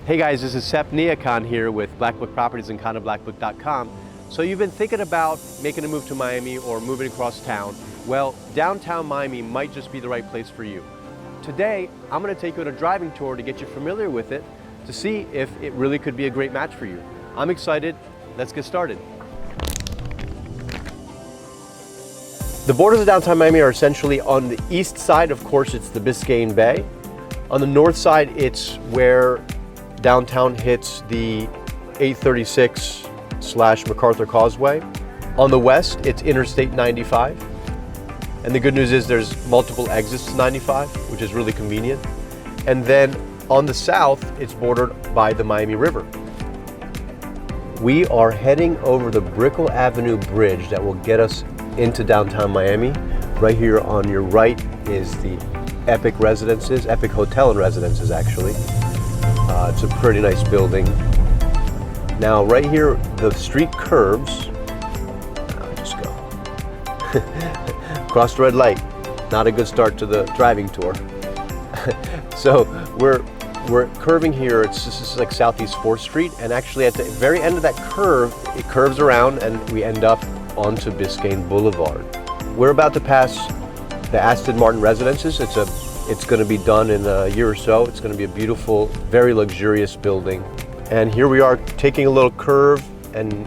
Hey guys, this is Sep Niakan here with Black Book Properties and CondoBlackBook.com. So you've been thinking about making a move to Miami or moving across town. Well, downtown Miami might just be the right place for you. Today, I'm going to take you on a driving tour to get you familiar with it to see if it really could be a great match for you. I'm excited. Let's get started. The borders of downtown Miami are essentially on the east side. Of course, it's the Biscayne Bay. On the north side, it's where downtown hits the 836/MacArthur Causeway. On the west, it's Interstate 95. And the good news is there's multiple exits to 95, which is really convenient. And then on the south, it's bordered by the Miami River. We are heading over the Brickell Avenue bridge that will get us into downtown Miami. Right here on your right is the Epic Residences, Epic Hotel and Residences actually. It's a pretty nice building. Now right here, the street curves. I'll just go. Cross the red light. Not a good start to the driving tour. So we're curving here. This is like Southeast 4th Street, and actually at the very end of that curve, it curves around and we end up onto Biscayne Blvd. We're about to pass the Aston Martin Residences. It's going to be done in a year or so. It's going to be a beautiful, very luxurious building. And here we are taking a little curve and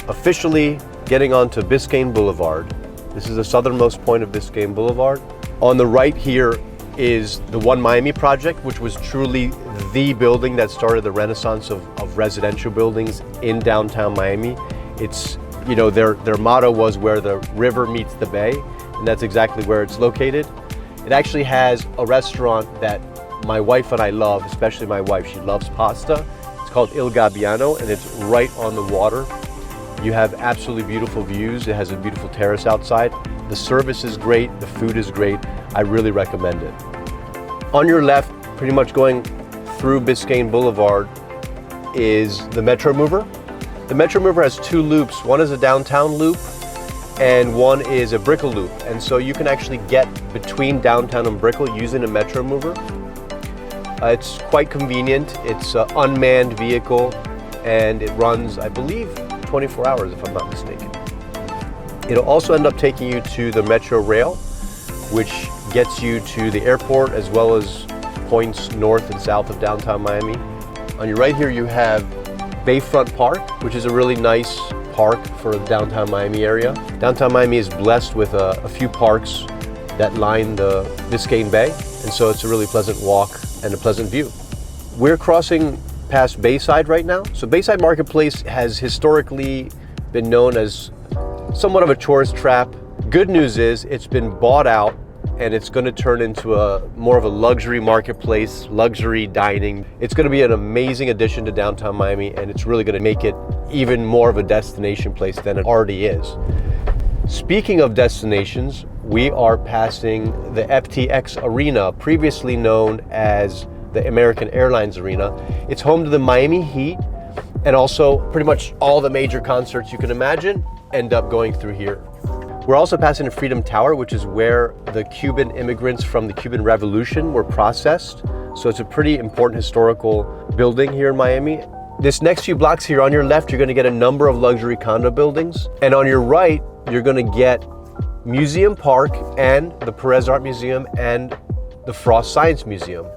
officially getting onto Biscayne Blvd. This is the southernmost point of Biscayne Blvd. On the right here is the One Miami project, which was truly the building that started the renaissance of residential buildings in downtown Miami. It's, you know, their motto was where the river meets the bay, and that's exactly where it's located. It actually has a restaurant that my wife and I love, especially my wife. She loves pasta. It's called Il Gabbiano, and it's right on the water. You have absolutely beautiful views. It has a beautiful terrace outside. The service is great. The food is great. I really recommend it. On your left, pretty much going through Biscayne Blvd, is the Metro Mover. The Metro Mover has two loops. One is a downtown loop and one is a Brickell loop. And so you can actually get between downtown and Brickell using a Metro Mover. It's quite convenient. It's an unmanned vehicle and it runs, I believe, 24 hours if I'm not mistaken. It'll also end up taking you to the Metro Rail, which gets you to the airport as well as points north and south of downtown Miami. On your right here you have Bayfront Park, which is a really nice park for the downtown Miami area. Downtown Miami is blessed with a few parks that line the Biscayne Bay, and so it's a really pleasant walk and a pleasant view. We're crossing past Bayside right now. So Bayside Marketplace has historically been known as somewhat of a tourist trap. Good news is it's been bought out and it's going to turn into more of a luxury marketplace, luxury dining. It's going to be an amazing addition to downtown Miami, and it's really going to make it even more of a destination place than it already is. Speaking of destinations, we are passing the FTX Arena, previously known as the American Airlines Arena. It's home to the Miami Heat, and also pretty much all the major concerts you can imagine end up going through here. We're also passing the Freedom Tower, which is where the Cuban immigrants from the Cuban Revolution were processed. So it's a pretty important historical building here in Miami. This next few blocks here on your left, you're going to get a number of luxury condo buildings. And on your right, you're going to get Museum Park and the Perez Art Museum and the Frost Science Museum.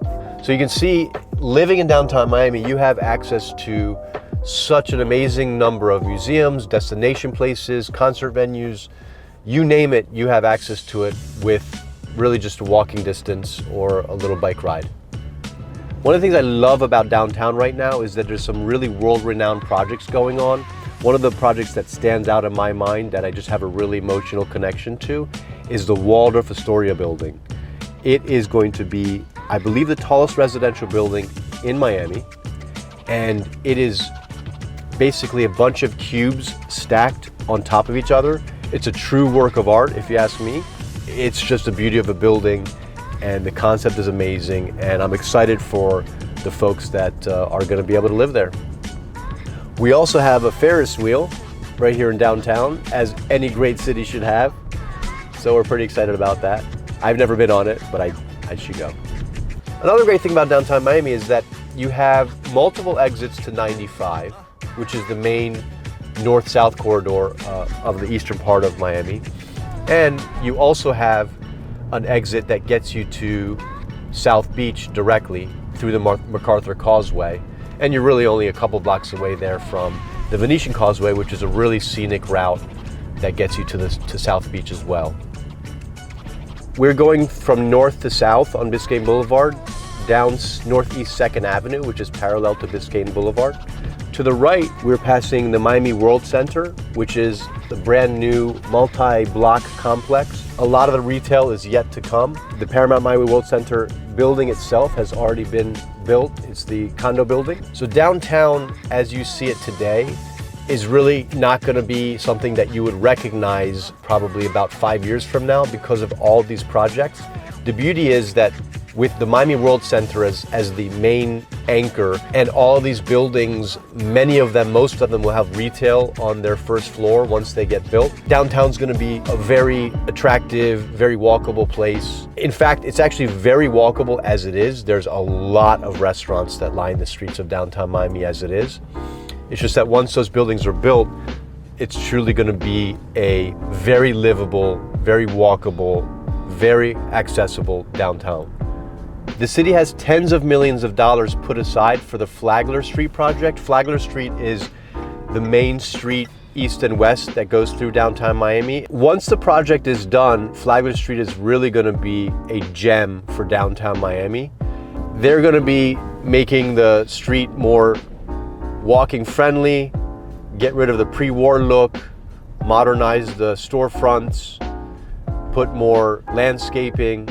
So you can see, living in downtown Miami, you have access to such an amazing number of museums, destination places, concert venues. You name it, you have access to it with really just a walking distance or a little bike ride. One of the things I love about downtown right now is that there's some really world-renowned projects going on. One of the projects that stands out in my mind that I just have a really emotional connection to is the Waldorf Astoria building. It is going to be, I believe, the tallest residential building in Miami, and it is basically a bunch of cubes stacked on top of each other. It's a true work of art, if you ask me. It's just the beauty of a building, and the concept is amazing, and I'm excited for the folks that are going to be able to live there. We also have a Ferris wheel right here in downtown, as any great city should have. So we're pretty excited about that. I've never been on it, but I should go. Another great thing about downtown Miami is that you have multiple exits to 95, which is the main north-south corridor of the eastern part of Miami. And you also have an exit that gets you to South Beach directly through the MacArthur Causeway. And you're really only a couple blocks away there from the Venetian Causeway, which is a really scenic route that gets you to South Beach as well. We're going from north to south on Biscayne Boulevard, down Northeast 2nd Avenue, which is parallel to Biscayne Boulevard. To the right, we're passing the Miami World Center, which is the brand new multi-block complex. A lot of the retail is yet to come. The Paramount Miami World Center building itself has already been built. It's the condo building. So downtown, as you see it today, is really not going to be something that you would recognize probably about 5 years from now because of all these projects. The beauty is that with the Miami World Center as the main anchor and all of these buildings, most of them will have retail on their first floor once they get built. Downtown's going to be a very attractive, very walkable place. In fact, it's actually very walkable as it is. There's a lot of restaurants that line the streets of downtown Miami as it is. It's just that once those buildings are built, it's truly going to be a very livable, very walkable, very accessible downtown. The city has tens of millions of dollars put aside for the Flagler Street project. Flagler Street is the main street east and west that goes through downtown Miami. Once the project is done, Flagler Street is really going to be a gem for downtown Miami. They're going to be making the street more walking friendly, get rid of the pre-war look, modernize the storefronts, put more landscaping.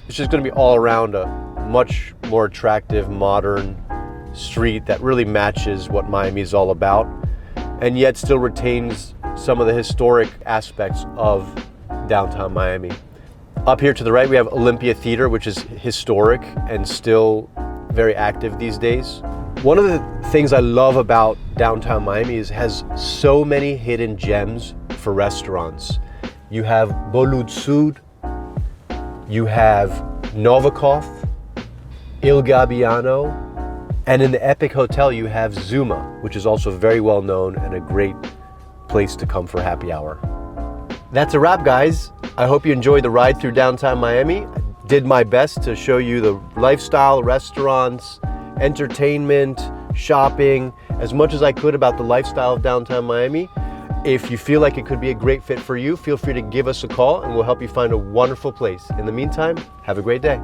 It's just going to be all around a much more attractive, modern street that really matches what Miami is all about, and yet still retains some of the historic aspects of downtown Miami. Up here to the right, we have Olympia Theater, which is historic and still very active these days. One of the things I love about downtown Miami is it has so many hidden gems for restaurants. You have Bolud Sud, you have Novikov, Il Gabbiano, and in the Epic Hotel you have Zuma, which is also very well known and a great place to come for happy hour. That's a wrap, guys. I hope you enjoyed the ride through downtown Miami. I did my best to show you the lifestyle, restaurants, entertainment, shopping, as much as I could about the lifestyle of downtown Miami. If you feel like it could be a great fit for you, feel free to give us a call and we'll help you find a wonderful place. In the meantime, have a great day.